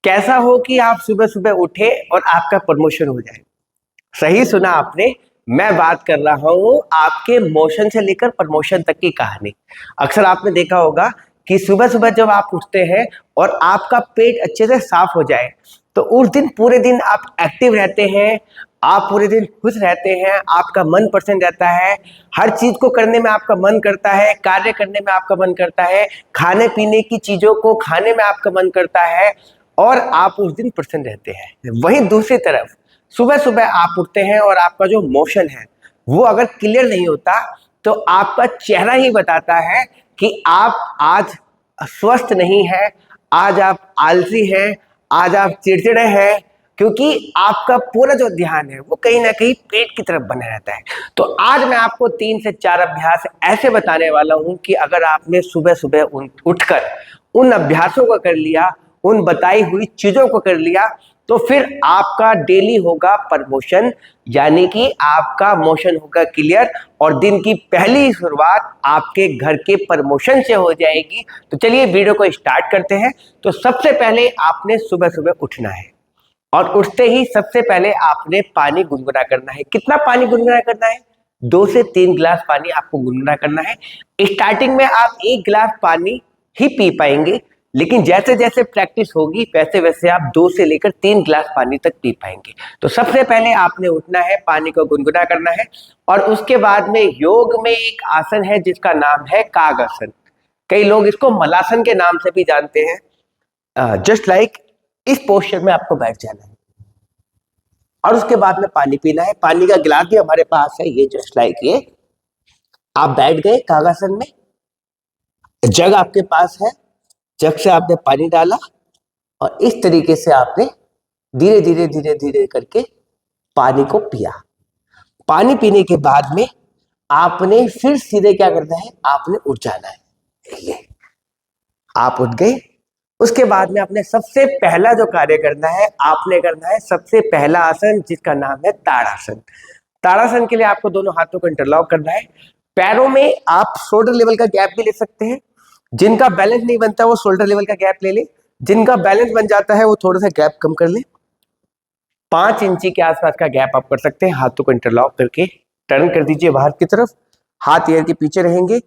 कैसा हो कि आप सुबह सुबह उठे और आपका प्रमोशन हो जाए। सही सुना आपने। मैं बात कर रहा हूँ आपके मोशन से लेकर प्रमोशन तक की कहानी। अक्सर आपने देखा होगा कि सुबह सुबह जब आप उठते हैं और आपका पेट अच्छे से साफ हो जाए तो उस दिन पूरे दिन आप एक्टिव रहते हैं, आप पूरे दिन खुश रहते हैं, आपका मन प्रसन्न रहता है, हर चीज को करने में आपका मन करता है, कार्य करने में आपका मन करता है, खाने पीने की चीजों को खाने में आपका मन करता है और आप उस दिन प्रसन्न रहते हैं। वहीं दूसरी तरफ सुबह सुबह आप उठते हैं और आपका जो मोशन है वो अगर क्लियर नहीं होता तो आपका चेहरा ही बताता है कि आप आज स्वस्थ नहीं है, आज आप आलसी हैं, आज आप चिड़चिड़े हैं, क्योंकि आपका पूरा जो ध्यान है वो कहीं ना कहीं पेट की तरफ बना रहता है। तो आज मैं आपको 3 से 4 अभ्यास ऐसे बताने वाला हूं कि अगर आपने सुबह सुबह उठकर उन अभ्यासों को कर लिया, उन बताई हुई चीजों को कर लिया, तो फिर आपका डेली होगा प्रमोशन, यानी कि आपका मोशन होगा क्लियर और दिन की पहली शुरुआत आपके घर के प्रमोशन से हो जाएगी। तो चलिए वीडियो को स्टार्ट करते हैं। तो सबसे पहले आपने सुबह सुबह उठना है और उठते ही सबसे पहले आपने पानी गुनगुना करना है। कितना पानी गुनगुना करना है? 2 से 3 गिलास पानी आपको गुनगुना करना है। स्टार्टिंग में आप 1 गिलास पानी ही पी पाएंगे, लेकिन जैसे जैसे प्रैक्टिस होगी वैसे वैसे आप 2 से लेकर 3 गिलास पानी तक पी पाएंगे। तो सबसे पहले आपने उठना है, पानी को गुनगुना करना है और उसके बाद में योग में एक आसन है जिसका नाम है कागासन। कई लोग इसको मलासन के नाम से भी जानते हैं। जस्ट लाइक इस पोस्चर में आपको बैठ जाना है और उसके बाद में पानी पीना है। पानी का गिलास भी हमारे पास है, ये जस्ट लाइक ये। आप बैठ गए कागासन में, जग आपके पास है, जग से आपने पानी डाला और इस तरीके से आपने धीरे धीरे धीरे धीरे करके पानी को पिया। पानी पीने के बाद में आपने फिर सीधे क्या करना है, आपने उठ जाना है। ये आप उठ गए। उसके बाद में आपने सबसे पहला जो कार्य करना है, आपने करना है सबसे पहला आसन जिसका नाम है ताड़ासन। ताड़ासन के लिए आपको दोनों हाथों को इंटरलॉक करना है। पैरों में आप शोल्डर लेवल का गैप भी ले सकते हैं। जिनका बैलेंस नहीं बनता वो शोल्डर लेवल का गैप ले ले, जिनका बैलेंस बन जाता है वो थोड़ा सा गैप कम कर ले। 5 इंची के आसपास का गैप आप कर सकते हैं। हाथों को इंटरलॉक करके टर्न कर दीजिए बाहर की तरफ, हाथ ईयर के पीछे रहेंगे।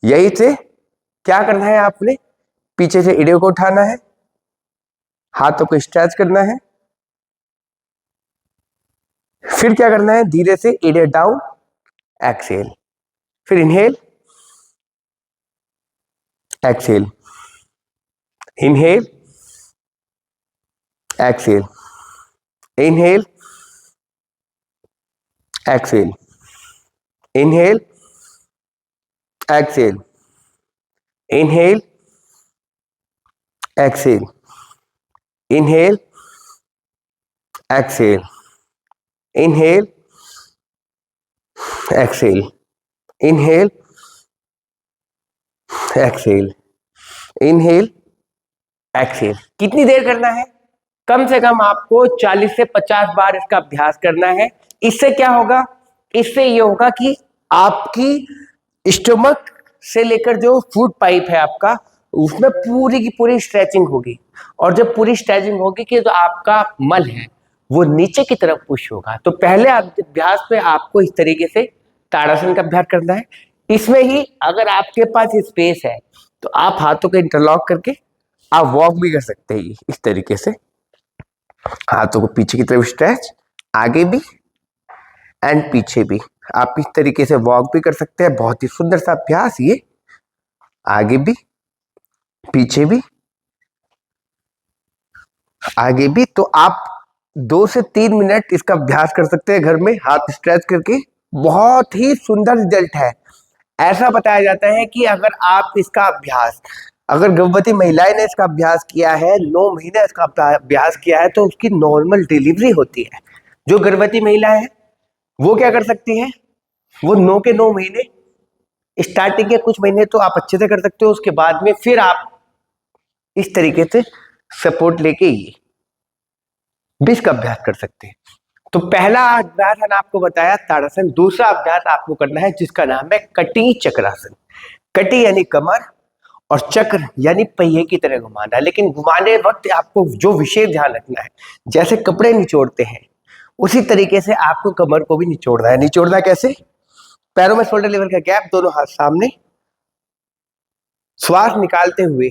यही से क्या करना है, आपने पीछे से एड़ियों को उठाना है, हाथों को स्ट्रेच करना है, फिर क्या करना है, धीरे से एड़िया डाउन, एक्सेल, फिर inhale, exhale, inhale, exhale, inhale, exhale, inhale, exhale, inhale, exhale, inhale, exhale, inhale, exhale, inhale, exhale, inhale, exhale. कितनी देर करना है? कम से कम आपको 40 से 50 बार इसका अभ्यास करना है। इससे क्या होगा? इससे ये होगा कि आपकी स्टमक से लेकर जो फूड पाइप है आपका, उसमें पूरी की पूरी स्ट्रेचिंग होगी और जब पूरी स्ट्रेचिंग होगी कि जो आपका मल है वो नीचे की तरफ पुश होगा। तो पहले अभ्यास में आपको इस तरीके से ताड़ासन का अभ्यास करना है। इसमें ही अगर आपके पास स्पेस है तो आप हाथों को इंटरलॉक करके आप वॉक भी कर सकते हैं इस तरीके से। हाथों को पीछे की तरफ स्ट्रेच, आगे भी एंड पीछे भी। आप इस तरीके से वॉक भी कर सकते हैं। बहुत ही सुंदर सा अभ्यास ये, आगे भी, पीछे भी, आगे भी। तो आप 2 से 3 मिनट इसका अभ्यास कर सकते हैं घर में हाथ स्ट्रेच करके। बहुत ही सुंदर रिजल्ट है। ऐसा बताया जाता है कि अगर आप इसका अभ्यास, अगर गर्भवती महिलाएं ने इसका अभ्यास किया है, 9 महीने इसका अभ्यास किया है, तो उसकी नॉर्मल डिलीवरी होती है। जो गर्भवती महिला है वो क्या कर सकती है, वो 9 के 9 महीने, स्टार्टिंग के कुछ महीने तो आप अच्छे से कर सकते हो, उसके बाद में फिर आप इस तरीके से सपोर्ट लेके ये बीच का अभ्यास कर सकते हैं। तो पहला अभ्यास मैंने आपको बताया ताड़ासन। दूसरा अभ्यास आपको करना है जिसका नाम है कटी चक्रासन। कटी यानी कमर और चक्र यानी पहिए की तरह घुमाना है। लेकिन घुमाने वक्त आपको जो विशेष ध्यान रखना है, जैसे कपड़े निचोड़ते हैं उसी तरीके से आपको कमर को भी निचोड़ना है। निचोड़ना कैसे? पैरों में शोल्डर लेवल का गैप, दोनों हाथ सामने, श्वास निकालते हुए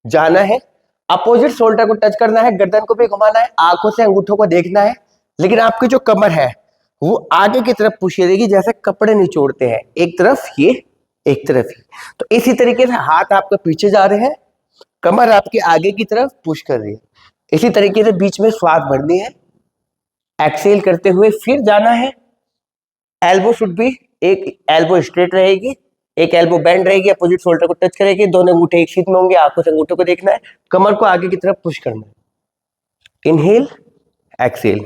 जाना है, अपोजिट शोल्डर को टच करना है, गर्दन को भी घुमाना है, आंखों से अंगूठों को देखना है, लेकिन आपकी जो कमर है वो आगे की तरफ पुश करेगी, जैसे कपड़े निचोड़ते हैं, एक तरफ ये एक तरफ ही। तो इसी तरीके से हाथ आपके पीछे जा रहे हैं, कमर आपके आगे की तरफ पुश कर रही है। इसी तरीके से बीच में श्वास भरनी है, एक्सेल करते हुए फिर जाना है। एल्बो शुड भी, एक एल्बो स्ट्रेट रहेगी, एक एल्बो बेंड रहेगी, अपोजिट शोल्डर को टच करेगी, दोनों अंगूठे एक सीध में होंगे, आंखों से अंगूठों को देखना है, कमर को आगे की तरफ पुश करना है। Inhale exhale,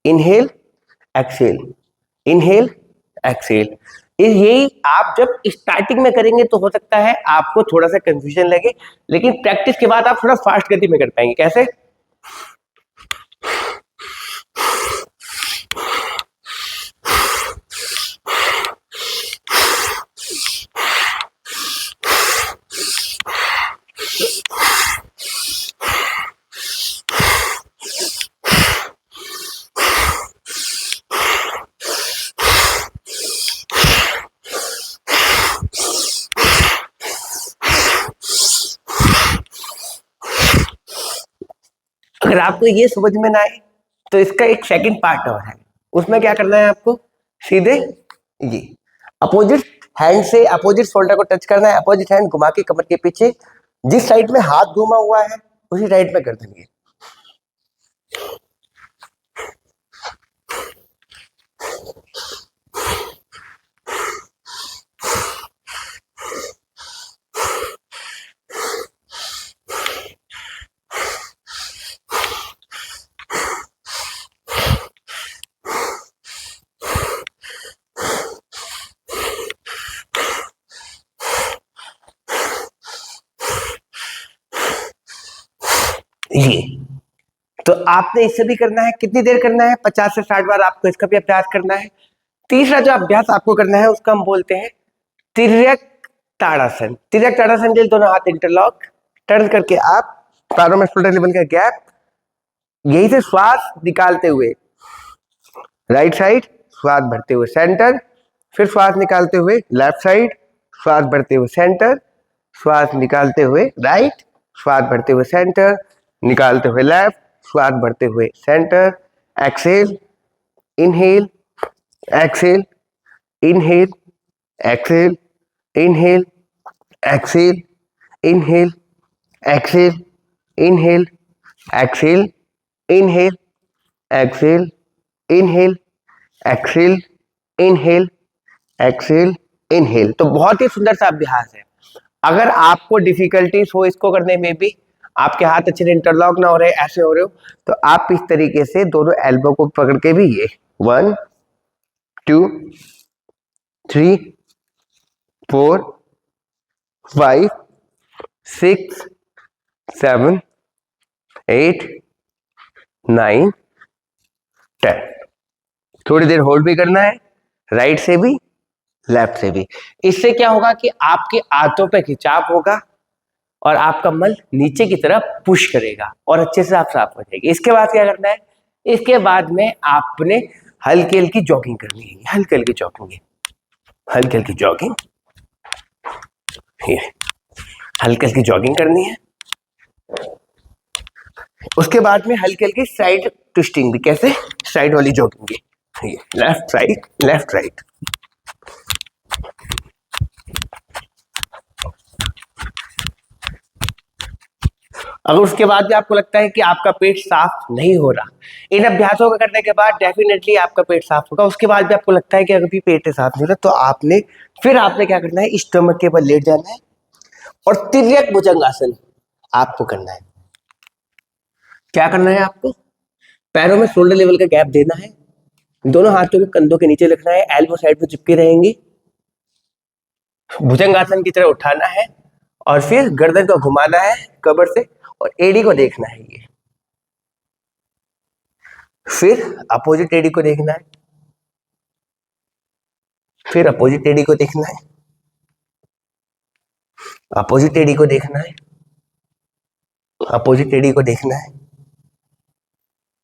inhale exhale, inhale Excel. यही आप जब स्टार्टिंग में करेंगे तो हो सकता है आपको थोड़ा सा कंफ्यूजन लगे, लेकिन प्रैक्टिस के बाद आप थोड़ा फास्ट गति में कर पाएंगे। कैसे? अगर आपको ये समझ में ना आए तो इसका एक सेकंड पार्ट और है, उसमें क्या करना है आपको? सीधे ये अपोजिट हैंड से अपोजिट शोल्डर को टच करना है, अपोजिट हैंड घुमा के कमर के पीछे, जिस साइड में हाथ घुमा हुआ है उसी साइड में गर्दन ये। ये तो आपने इसे भी करना है। कितनी देर करना है? 50 से 60 बार आपको इसका भी अभ्यास करना है। तीसरा जो अभ्यास आपको करना है उसका हम बोलते हैं तिर्यक ताड़ासन। तिर्यक ताड़ासन के लिए दोनों हाथ इंटरलॉक, टर्न करके आप पैरों में शोल्डर लेवल का गैप, यहीं से श्वास निकालते हुए राइट साइड, श्वास भरते हुए सेंटर, फिर श्वास निकालते हुए लेफ्ट साइड, श्वास भरते हुए सेंटर, श्वास निकालते हुए राइट, श्वास भरते हुए सेंटर, निकालते हुए लेफ्ट, श्वास भरते हुए centre, exhale, inhale, exhale, inhale, exhale, inhale, exhale, inhale, exhale, inhale, exhale, inhale, exhale, inhale, exhale, inhale, exhale, inhale. तो बहुत ही सुंदर सा अभ्यास है। अगर आपको डिफिकल्टीज हो इसको करने में भी, आपके हाथ अच्छे से इंटरलॉक ना हो रहे, ऐसे हो रहे हो, तो आप इस तरीके से दोनों एल्बो को पकड़ के भी ये 1 2 3 4 5 6 7 8 9 10। थोड़ी देर होल्ड भी करना है, राइट से भी लेफ्ट से भी। इससे क्या होगा कि आपके हाथों पे खिंचाव होगा और आपका मल नीचे की तरफ पुश करेगा और अच्छे से आप साफ हो जाएगी। इसके बाद क्या करना है? इसके बाद में आपने हल्की हल्की जॉगिंग करनी है, हल्की हल्की जॉगिंग, हल्की हल्की जॉगिंग, हल्की हल्की जॉगिंग करनी है। उसके बाद में हल्की हल्की साइड ट्विस्टिंग भी। कैसे? साइड वाली जॉगिंग, ये लेफ्ट राइट लेफ्ट राइट। अगर उसके बाद भी आपको लगता है कि आपका पेट साफ नहीं हो रहा, इन अभ्यासों को करने के बाद डेफिनेटली आपका पेट साफ होगा। उसके बाद भी आपको लगता है कि अगर भी पेट साफ नहीं हो रहा, तो आपने क्या करना है? स्टमक के ऊपर लेट जाना है और तिर्यक भुजंगासन आपको करना है। क्या करना है आपको? पैरों में शोल्डर लेवल का गैप देना है, दोनों हाथों को कंधों के नीचे रखना है, एल्बो साइड पे चिपके रहेंगी, भुजंगासन की तरह उठाना है और फिर गर्दन को घुमाना है कमर से और एड़ी को देखना है। ये फिर अपोजिट एड़ी को देखना है, फिर अपोजिट एड़ी को देखना है, अपोजिट एडी को देखना है, अपोजिट एडी को देखना है,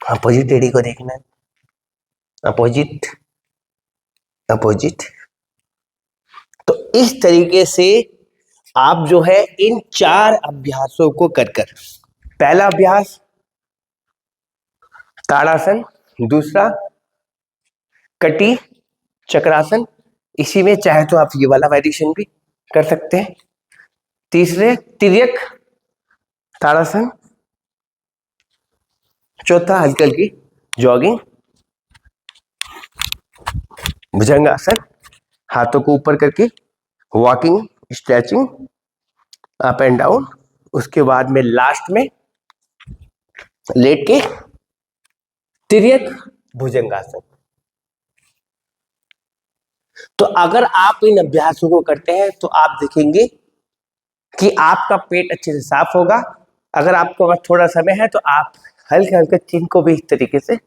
अपोजिट एडी को देखना है, अपोजिट अपोजिट। तो इस तरीके से आप जो है इन 4 अभ्यासों को कर कर, पहला अभ्यास ताड़ासन, दूसरा कटी चक्रासन, इसी में चाहे तो आप ये वाला वेरिएशन भी कर सकते हैं, तीसरे तिर्यक ताड़ासन, चौथा हल्की हल्की जॉगिंग, भुजंगासन, हाथों को ऊपर करके walking stretching up and down, उसके बाद में लास्ट में लेट के तिर्यक भुजंगासन। तो अगर आप इन अभ्यासों को करते हैं तो आप देखेंगे कि आपका पेट अच्छे से साफ होगा। अगर आपको पास थोड़ा समय है तो आप हल्के हल्के चिन को भी इस तरीके से,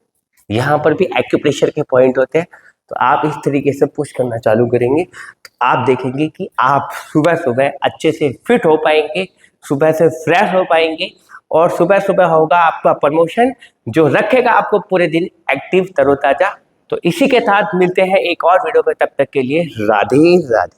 यहाँ पर भी एक्यूप्रेशर के पॉइंट होते हैं, तो आप इस तरीके से पुश करना चालू करेंगे तो आप देखेंगे कि आप सुबह सुबह अच्छे से फिट हो पाएंगे, सुबह से फ्रेश हो पाएंगे और सुबह सुबह होगा आपका प्रमोशन जो रखेगा आपको पूरे दिन एक्टिव तरोताजा। तो इसी के साथ मिलते हैं एक और वीडियो में, तब तक के लिए राधे राधे।